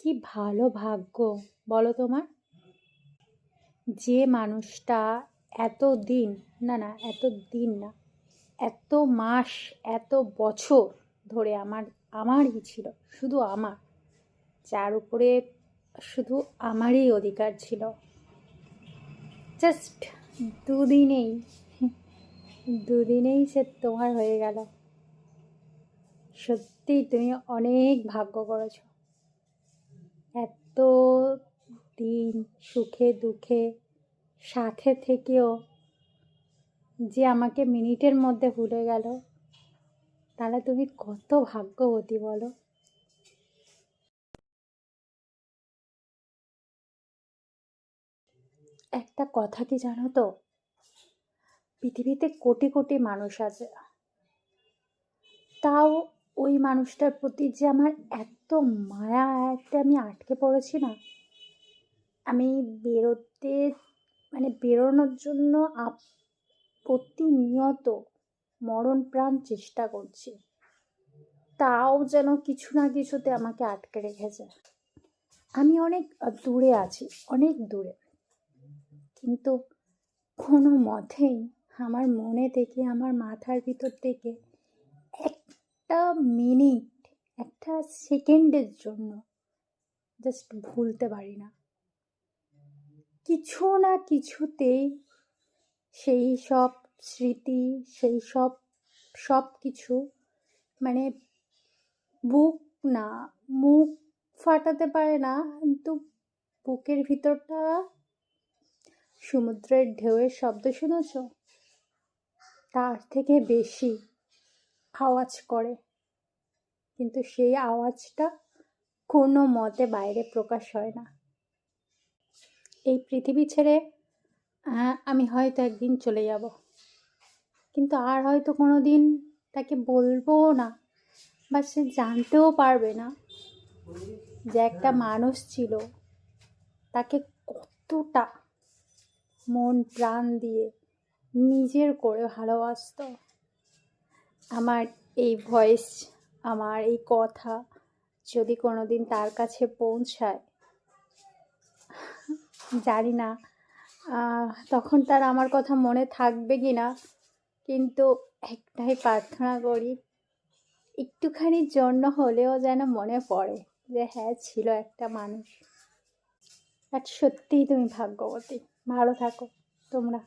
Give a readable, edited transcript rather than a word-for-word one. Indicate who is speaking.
Speaker 1: কি ভালো ভাগ্য বলো তোমার, যে মানুষটা এত দিন, এত দিন না, এত মাস, এত বছর ধরে আমারই ছিল, শুধু আমার, যার উপরে শুধু আমারই অধিকার ছিল। জাস্ট দুদিনেই দুদিনেই সে তোমার হয়ে গেল। সত্যি তুমি অনেক ভাগ্য করেছো। এত দিন সুখে দুঃখে সাথে থেকেও যে আমাকে মিনিটের মধ্যে ভুলে গেল, তাহলে তুমি কত ভাগ্যবতী বলো। একটা কথা কি জানো তো, পৃথিবীতে কোটি কোটি মানুষ আছে, তাও ওই মানুষটার প্রতি যে আমার এত মায়া, একটা আমি আটকে পড়েছি না, আমি বেরোতে বেরোনোর জন্য প্রতিনিয়ত মরণ প্রাণ চেষ্টা করছি, তাও যেন কিছু না কিছুতে আমাকে আটকে রেখেছে। আমি অনেক দূরে আছি, অনেক দূরে, কিন্তু কোনো মতেই আমার মনে থেকে, আমার মাথার ভিতর থেকে একটা মিনিট, একটা সেকেন্ডের জন্য জাস্ট ভুলতে পারি না। কিছু না কিছুতেই সেই সব স্মৃতি, সেই সব কিছু বুক না, মুখ ফাটাতে পারে না, কিন্তু বুকের ভিতরটা সমুদ্রের ঢেউয়ের শব্দ শুনেছ, তার থেকে বেশি আওয়াজ করে, কিন্তু সেই আওয়াজটা কোনো মতে বাইরে প্রকাশ হয় না। এই পৃথিবী ছেড়ে আমি হয়তো একদিন চলে যাব, কিন্তু আর হয়তো কোনো দিন তাকে বলবো না, বা সে জানতেও পারবে না যে একটা মানুষ ছিল, তাকে কতটা মন প্রাণ দিয়ে নিজের করে ভালোবাসতো। আমার এই ভয়েস, আমার এই কথা যদি কোনোদিন তার কাছে পৌঁছায়, জানি না তখন তার আমার কথা মনে থাকবে কি না, কিন্তু একটাই প্রার্থনা করি, একটুখানির জন্য হলেও যেন মনে পড়ে যে হ্যাঁ, ছিল একটা মানুষ। আর সত্যিই তুমি ভাগ্যবতী। ভালো থাকো তোমরা।